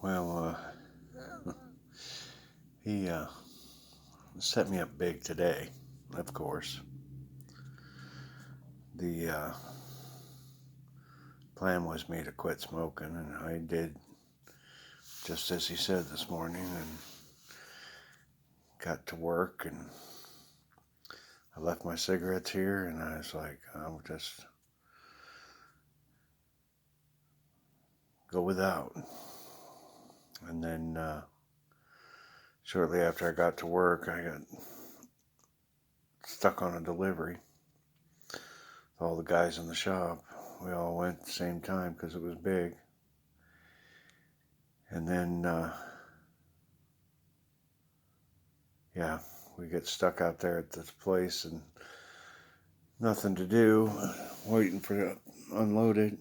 Well, he set me up big today, of course. The plan was me to quit smoking, and I did just as he said this morning and got to work and I left my cigarettes here and I was like, I'll just go without. And then shortly after I got to work, I got stuck on a delivery. All the guys in the shop, we all went at the same time because it was big. And then, yeah, we get stuck out there at this place and nothing to do, waiting for it unloaded.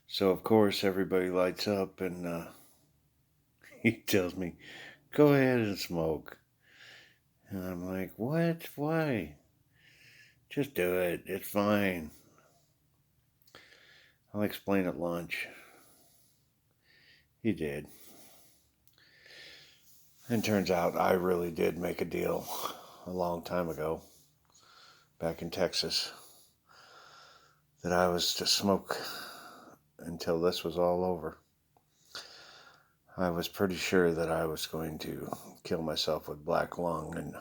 So, of course, everybody lights up and he tells me, go ahead and smoke. And I'm like, what? Why? Just do it. It's fine. I'll explain at lunch. He did. And turns out I really did make a deal a long time ago, back in Texas, that I was to smoke until this was all over. I was pretty sure that I was going to kill myself with black lung and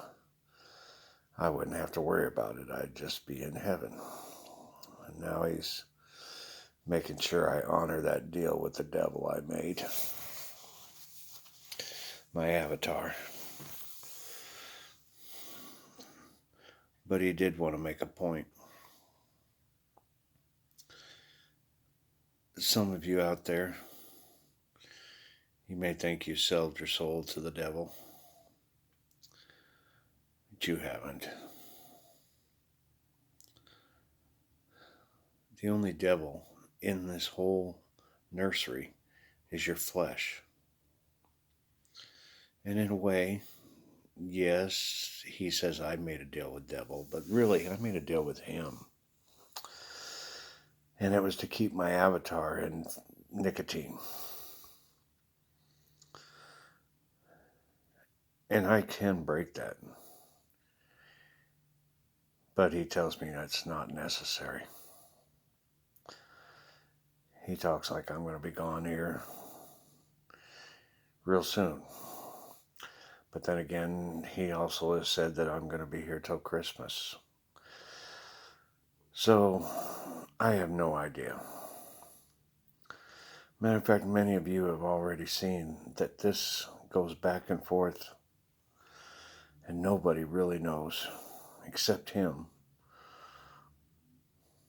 I wouldn't have to worry about it. I'd just be in heaven. And now he's making sure I honor that deal with the devil I made. My avatar. But he did want to make a point. Some of you out there, you may think you sold your soul to the devil, but you haven't. The only devil in this whole nursery is your flesh. And in a way, yes, he says I made a deal with the devil, but really I made a deal with him. And it was to keep my avatar in nicotine. And I can break that. But he tells me that's not necessary. He talks like I'm going to be gone here real soon. But then again, he also has said that I'm going to be here till Christmas. So I have no idea. Matter of fact, many of you have already seen that this goes back and forth and nobody really knows, except him,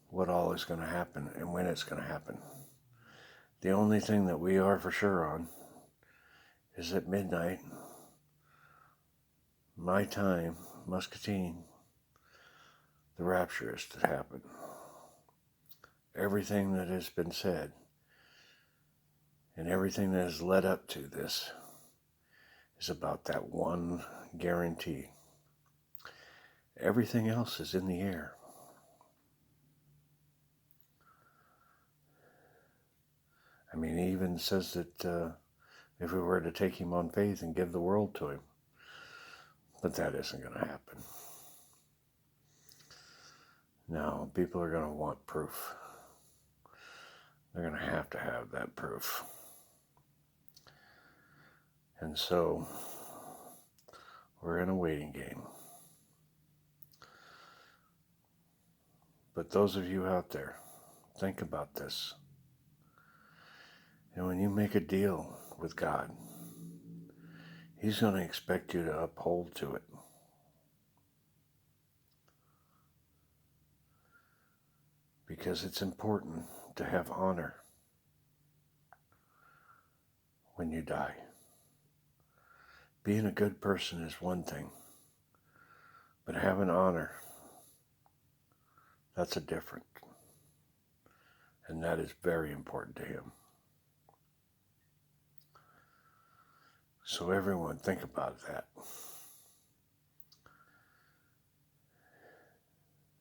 what all is going to happen and when it's going to happen. The only thing that we are for sure on is at midnight, my time, Muscatine, the rapture is to happen. Everything that has been said and everything that has led up to this is about that one guarantee. Everything else is in the air. I mean, he even says that if we were to take him on faith and give the world to him, but that isn't going to happen. No, people are going to want proof. They're going to have that proof. And so, we're in a waiting game. But those of you out there, think about this. And when you make a deal with God, He's going to expect you to uphold to it. Because it's important to have honor when you die. Being a good person is one thing, but having honor, that's a different. And that is very important to Him. So everyone, think about that.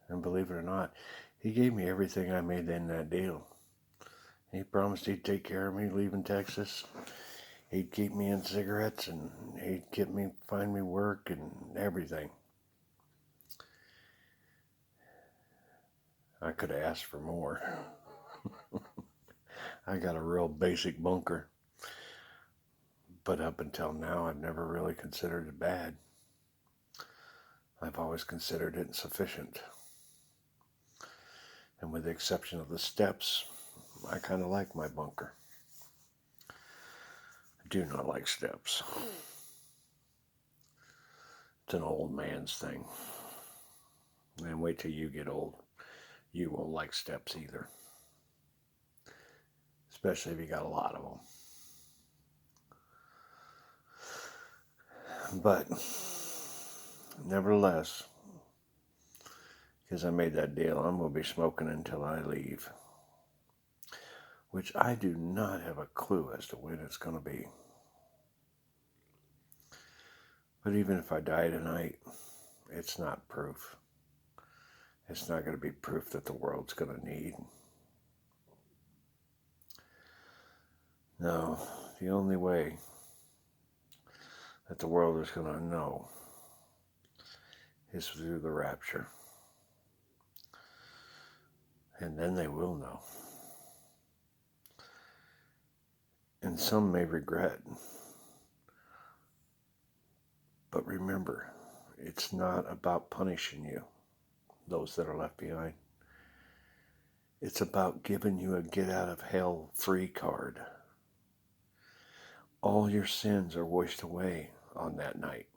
And believe it or not, He gave me everything I made in that deal. He promised he'd take care of me leaving Texas. He'd keep me in cigarettes and he'd find me work and everything. I could have asked for more. I got a real basic bunker. But up until now, I've never really considered it bad. I've always considered it sufficient. And with the exception of the steps, I kind of like my bunker. I do not like steps. It's an old man's thing. And wait till you get old. You won't like steps either. Especially if you got a lot of them. But nevertheless, because I made that deal, I'm going to be smoking until I leave. Which I do not have a clue as to when it's going to be. But even if I die tonight, it's not proof. It's not going to be proof that the world's going to need. No, the only way that the world is going to know is through the rapture. And then they will know. And some may regret. But remember, it's not about punishing you, those that are left behind. It's about giving you a get out of hell free card. All your sins are washed away on that night.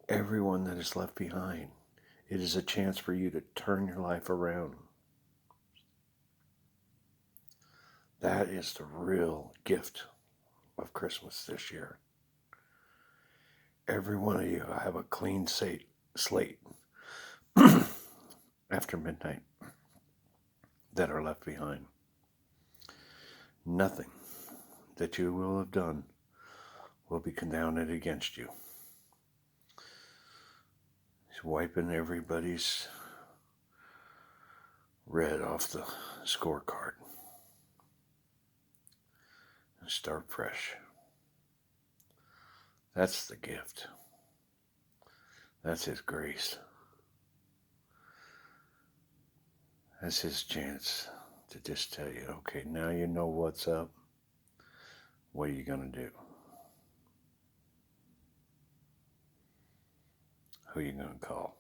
Everyone that is left behind, it is a chance for you to turn your life around. That is the real gift of Christmas this year. Every one of you have a clean slate after midnight that are left behind. Nothing that you will have done will be counted against you. He's wiping everybody's red off the scorecard. And start fresh. That's the gift. That's His grace. That's His chance to just tell you, okay, now you know what's up. What are you going to do? Who are you going to call?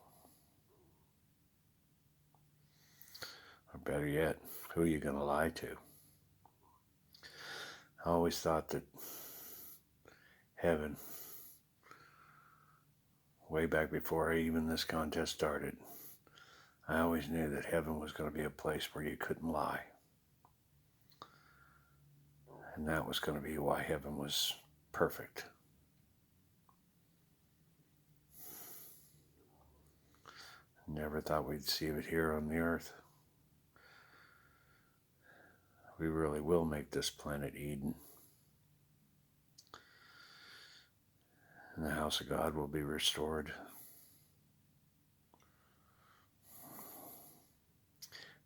Or better yet, who are you going to lie to? I always thought that heaven, way back before even this contest started, I always knew that heaven was going to be a place where you couldn't lie. And that was going to be why heaven was perfect. Never thought we'd see it here on the earth. We really will make this planet Eden. And the house of God will be restored.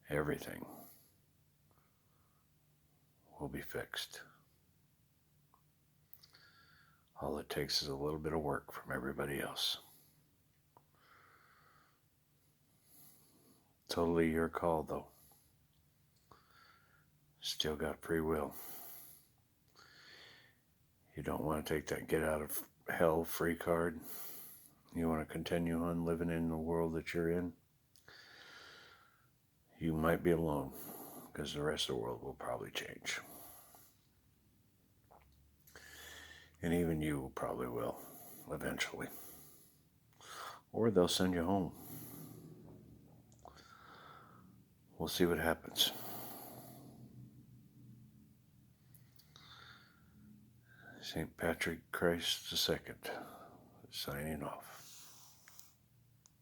Everything will be fixed. All it takes is a little bit of work from everybody else. Totally your call, though. Still got free will. You don't want to take that get out of hell free card. You want to continue on living in the world that you're in. You might be alone, because the rest of the world will probably change. And even you probably will, eventually. Or they'll send you home. We'll see what happens. St. Patrick Christ II, signing off.